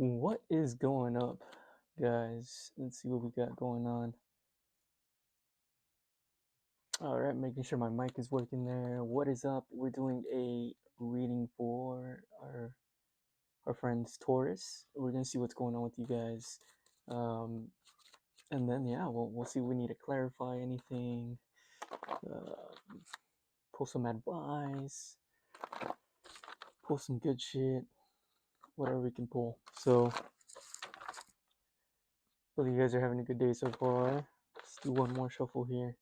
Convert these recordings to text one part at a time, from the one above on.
What is going up, guys? Let's see what we got going on. All right, making sure my mic is working there. What is up? We're doing a reading for our friends Taurus. We're gonna see what's going on with you guys, um, and then yeah, we'll see if we need to clarify anything, uh, pull some advice, pull some good shit, whatever we can pull. So, hope you guys are having a good day so far. Let's do one more shuffle here.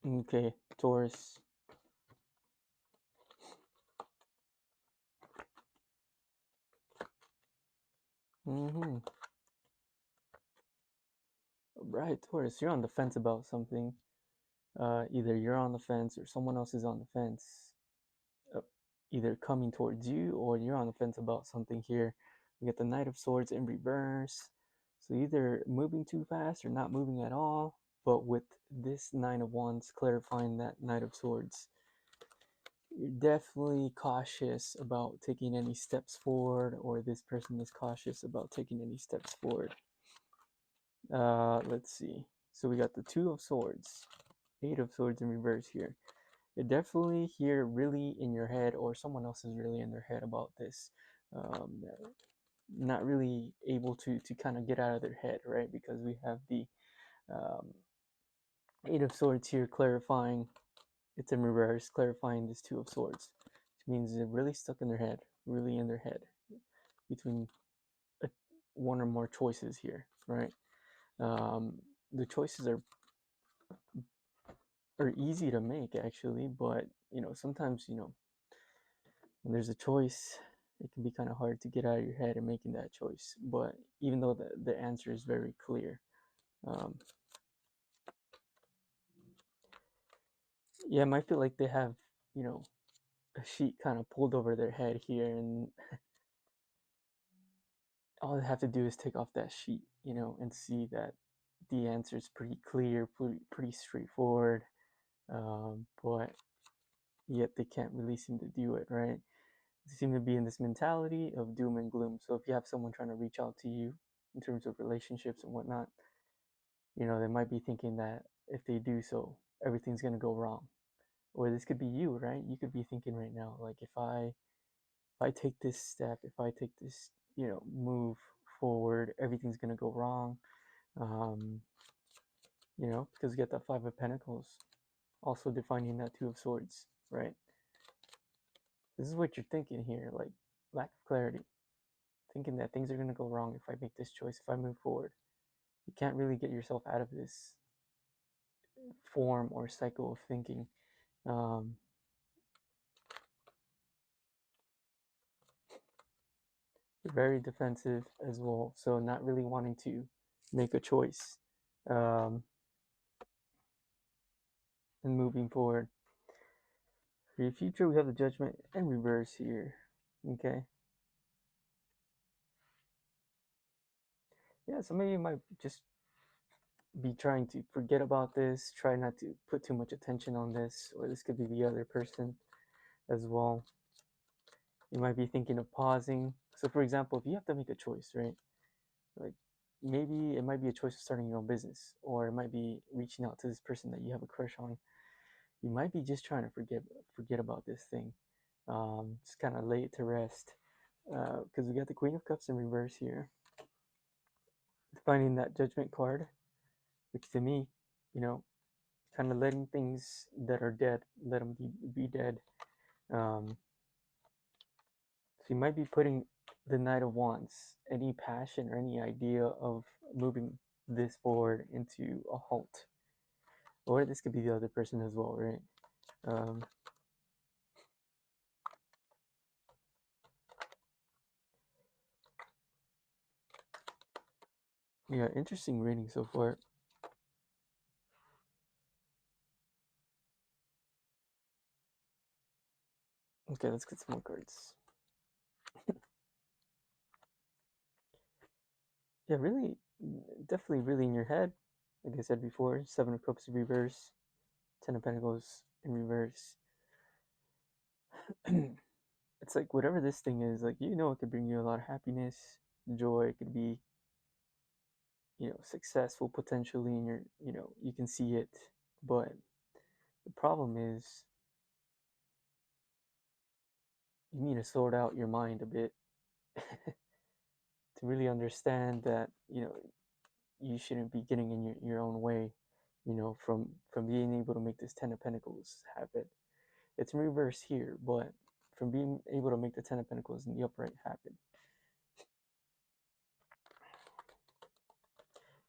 Okay, Taurus. Mm-hmm. Right, Taurus, you're on the fence about something. Either you're on the fence or someone else is on the fence, uh, either coming towards you or you're on the fence about something here. We get the Knight of Swords in reverse. So either moving too fast or not moving at all. But with this Nine of Wands clarifying that Knight of Swords, you're definitely cautious about taking any steps forward, or this person is cautious about taking any steps forward. Let's see. So we got the Two of Swords, Eight of Swords in reverse here. You're definitely here really in your head, or someone else is really in their head about this. Um, Not really able to kind of get out of their head, right? Because we have the um, Eight of Swords here clarifying, it's in reverse, clarifying this Two of Swords, which means they're really stuck in their head, really in their head, between a, one or more choices here, right? The choices are easy to make actually, but sometimes when there's a choice, it can be kind of hard to get out of your head and making that choice. But even though the answer is very clear, um, yeah, it might feel like they have you know a sheet kind of pulled over their head here, and all they have to do is take off that sheet, and see that the answer is pretty clear, pretty straightforward. But yet they can't really seem to do it, right? They seem to be in this mentality of doom and gloom. So if you have someone trying to reach out to you in terms of relationships and whatnot, they might be thinking that if they do so, everything's gonna go wrong. Or this could be you, right? You could be thinking right now, like if I take this step, if I take this, move forward, everything's gonna go wrong. Um, because you get that Five of Pentacles, also defining that Two of Swords, right? This is what you're thinking here, like lack of clarity, thinking that things are gonna go wrong if I make this choice, if I move forward. You can't really get yourself out of this form or cycle of thinking. Um, Very defensive as well, so not really wanting to make a choice, um, and moving forward. For your future, we have the Judgment in reverse here. Okay. Yeah, some of you might just be trying to forget about this, try not to put too much attention on this, or this could be the other person as well. You might be thinking of pausing. So, for example, if you have to make a choice, right? Like maybe it might be a choice of starting your own business, or it might be reaching out to this person that you have a crush on. You might be just trying to forget about this thing. Just kind of lay it to rest, because we got the Queen of Cups in reverse here, finding that Judgment card, which to me, you know, kind of letting things that are dead, let them be dead. So you might be putting the Knight of Wands, any passion or any idea of moving this forward, into a halt. Or this could be the other person as well, right? Yeah, interesting reading so far. Okay, let's get some more cards. Yeah, really, definitely really in your head. Like I said before, Seven of Cups in reverse, Ten of Pentacles in reverse. It's like whatever this thing is, like it could bring you a lot of happiness, joy. It could be successful potentially, and you can see it. But the problem is you need to sort out your mind a bit to really understand that you shouldn't be getting in your own way, from being able to make this Ten of Pentacles happen. It's in reverse here, but from being able to make the Ten of Pentacles in the upright happen.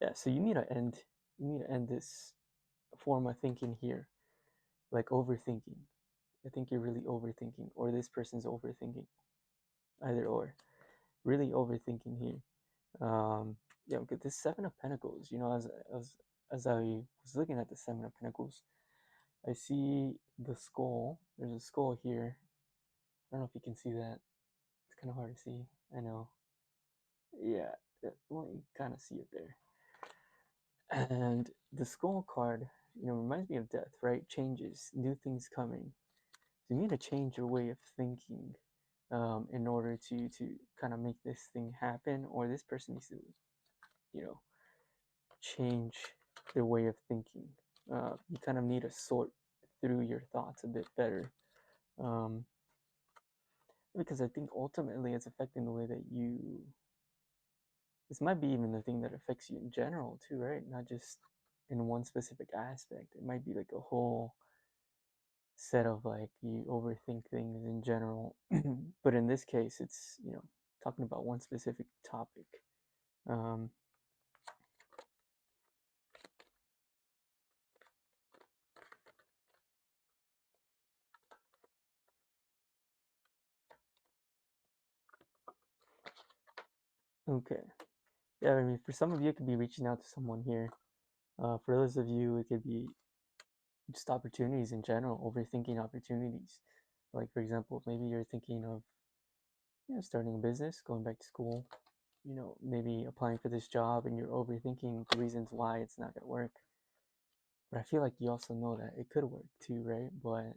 Yeah, so you need to end this form of thinking here, like overthinking. I think you're really overthinking, or this person's overthinking, either or. Really overthinking here. Yeah, because this Seven of Pentacles, as I was looking at the Seven of Pentacles, I see the skull. There's a skull here. I don't know if you can see that. It's kind of hard to see. I know. Yeah, well, you kind of see it there. And the skull card, reminds me of death, right? Changes, new things coming. So you need to change your way of thinking in order to kind of make this thing happen, or this person needs to, you know, change their way of thinking. You kind of need to sort through your thoughts a bit better. Um, because I think ultimately it's affecting the way that this might be even the thing that affects you in general too, right? Not just in one specific aspect. It might be like a whole set of, like, you overthink things in general. But in this case, it's, talking about one specific topic. Um, okay. Yeah, I mean, for some of you, it could be reaching out to someone here. For others of you, it could be just opportunities in general, overthinking opportunities. Like, for example, maybe you're thinking of starting a business, going back to school, maybe applying for this job, and you're overthinking the reasons why it's not going to work. But I feel like you also know that it could work too, right? But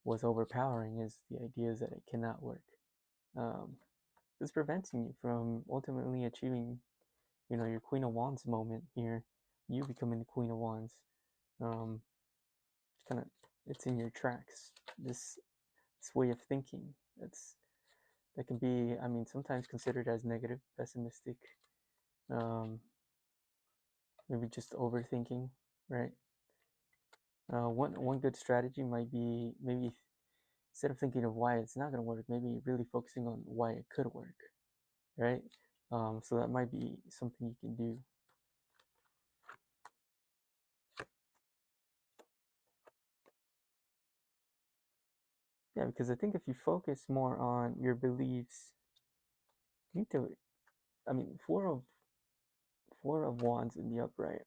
what's overpowering is the ideas that it cannot work. Um, it's preventing you from ultimately achieving, your Queen of Wands moment here. You becoming the Queen of Wands. Um, it's kind of, it's in your tracks. This way of thinking. That can be, I mean, sometimes considered as negative, pessimistic, um, maybe just overthinking, right? One good strategy might be, maybe instead of thinking of why it's not going to work, maybe really focusing on why it could work, right? So that might be something you can do. Yeah, because I think if you focus more on your beliefs, you need to, I mean, four of wands in the upright,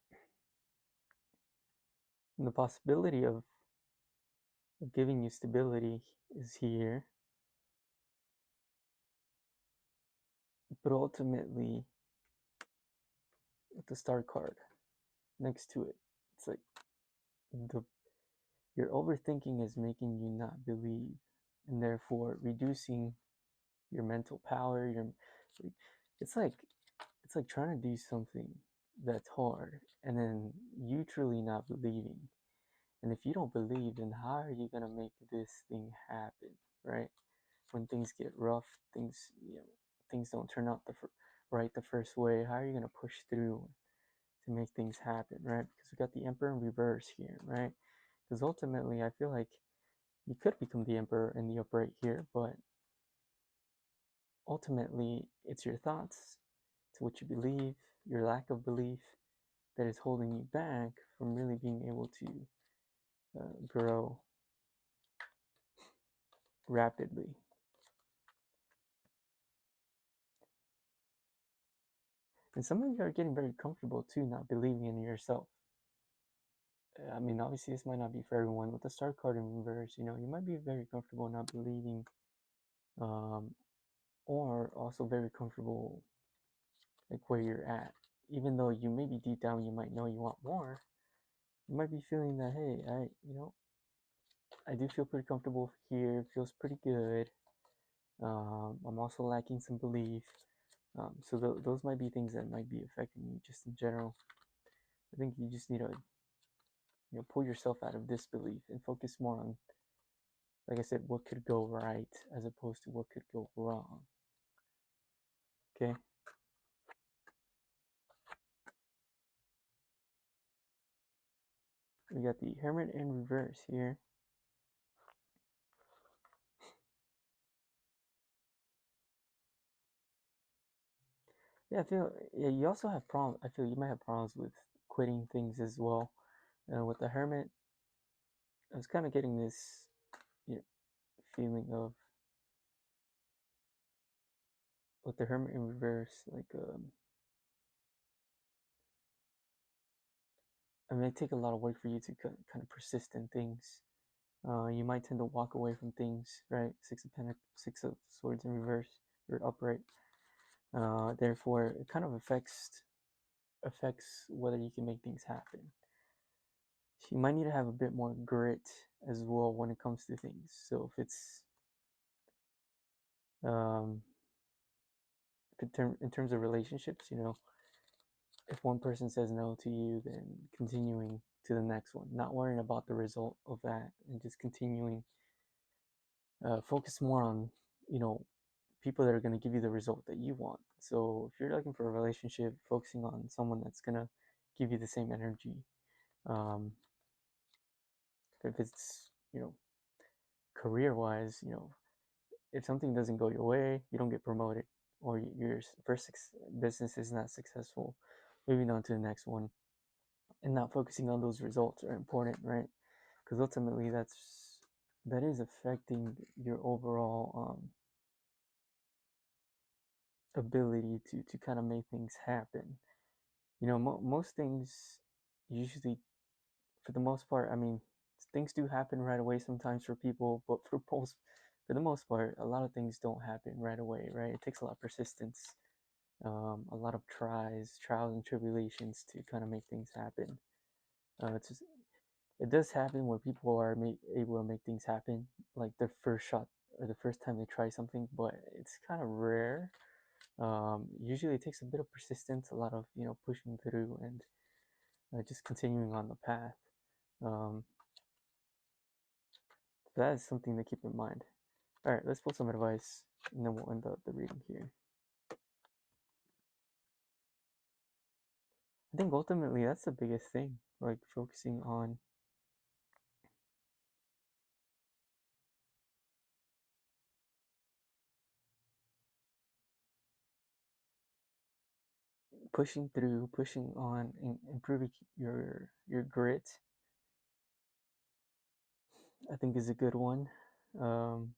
and the possibility of giving you stability is here, but ultimately, with the star card next to it, it's like the your overthinking is making you not believe, and therefore reducing your mental power. It's like trying to do something that's hard, and then you truly not believing. And if you don't believe, then how are you gonna make this thing happen, right? When things get rough, things don't turn out right the first way. How are you gonna push through to make things happen, right? Because we got the Emperor in reverse here, right? Because ultimately, I feel like you could become the Emperor in the upright here, but ultimately, it's your thoughts, it's what you believe, your lack of belief that is holding you back from really being able to grow rapidly. And some of you are getting very comfortable too, not believing in yourself. I mean, obviously, this might not be for everyone. With the star card in reverse, you might be very comfortable not believing, um, or also very comfortable like where you're at. Even though you maybe deep down you might know you want more, you might be feeling that, hey, I do feel pretty comfortable here. It feels pretty good. I'm also lacking some belief. So those might be things that might be affecting you just in general. I think you just need to, pull yourself out of disbelief and focus more on, like I said, what could go right as opposed to what could go wrong. Okay. We got the Hermit in reverse here. Yeah, I feel you also have problems. I feel you might have problems with quitting things as well. With the Hermit, I was kind of getting this, you know, feeling of with the Hermit in reverse, like it may take a lot of work for you to kind of persist in things. You might tend to walk away from things, right? Six of Swords in reverse or upright. Therefore, it kind of affects whether you can make things happen. So you might need to have a bit more grit as well when it comes to things. So if it's um, in terms of relationships, if one person says no to you, then continuing to the next one, not worrying about the result of that, and just continuing. Focus more on, you know, people that are going to give you the result that you want. So if you're looking for a relationship, focusing on someone that's going to give you the same energy. Um, if it's, career wise, if something doesn't go your way, you don't get promoted, or your first business is not successful, moving on to the next one and not focusing on those results are important, right? Because ultimately that is affecting your overall ability to kind of make things happen. Most things usually, for the most part, I mean, things do happen right away sometimes for people, but for the most part, a lot of things don't happen right away, right? It takes a lot of persistence, a lot of trials and tribulations to kind of make things happen. It does happen where people are able to make things happen, like their first shot or the first time they try something, but it's kind of rare. Usually, it takes a bit of persistence, a lot of pushing through, and just continuing on the path. Um, so that is something to keep in mind. All right, let's pull some advice, and then we'll end the reading here. I think ultimately that's the biggest thing, like focusing on pushing through, pushing on, and improving your grit. I think is a good one. Um,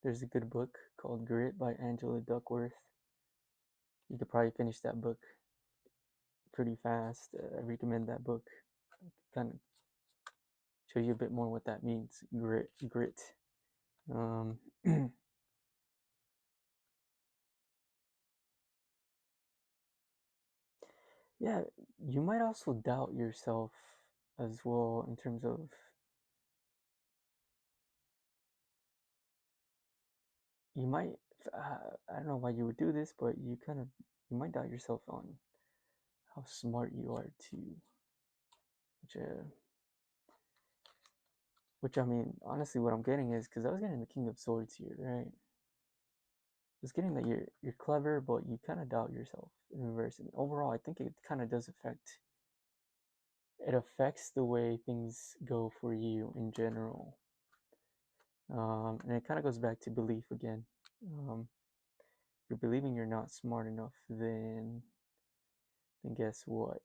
there's a good book called Grit by Angela Duckworth. You could probably finish that book pretty fast. I recommend that book. Kind of show you a bit more what that means. Grit. Um, yeah, you might also doubt yourself as well in terms of you might. I don't know why you would do this, but you might doubt yourself on how smart you are too. Which which I mean, honestly, what I'm getting is because I was getting the King of Swords here, right? I was getting that you're clever, but you kind of doubt yourself in reverse. And overall, I think it kind of does affect. It affects the way things go for you in general, and it kind of goes back to belief again. If you're believing you're not smart enough, then guess what?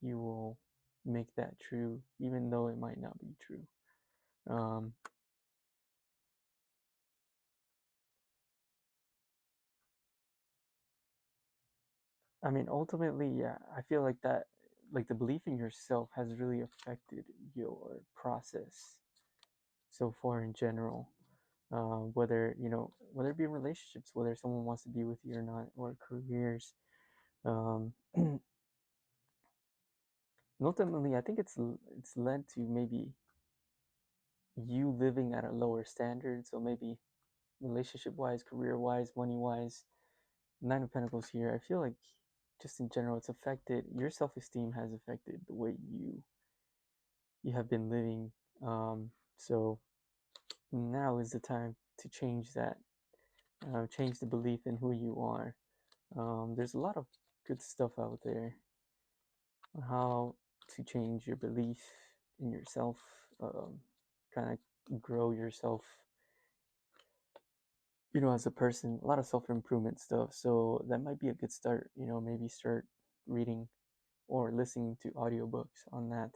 You will make that true, even though it might not be true. Um, I mean, ultimately, yeah, I feel like that, like the belief in yourself has really affected your process so far in general. Whether it be in relationships, whether someone wants to be with you or not, or careers. Um, And ultimately, I think it's led to maybe you living at a lower standard. So maybe relationship wise, career wise, money wise. Nine of Pentacles here. I feel like just in general, it's affected your self esteem has affected the way you have been living. So now is the time to change that. Change the belief in who you are. There's a lot of good stuff out there on how to change your belief in yourself, kind of grow yourself, as a person. A lot of self improvement stuff. So that might be a good start. Maybe start reading or listening to audiobooks on that.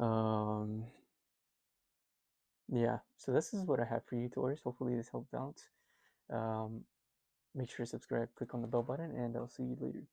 Um, yeah, so this is what I have for you, Taurus. Hopefully, this helped out. Um, Make sure to subscribe, click on the bell button, and I'll see you later.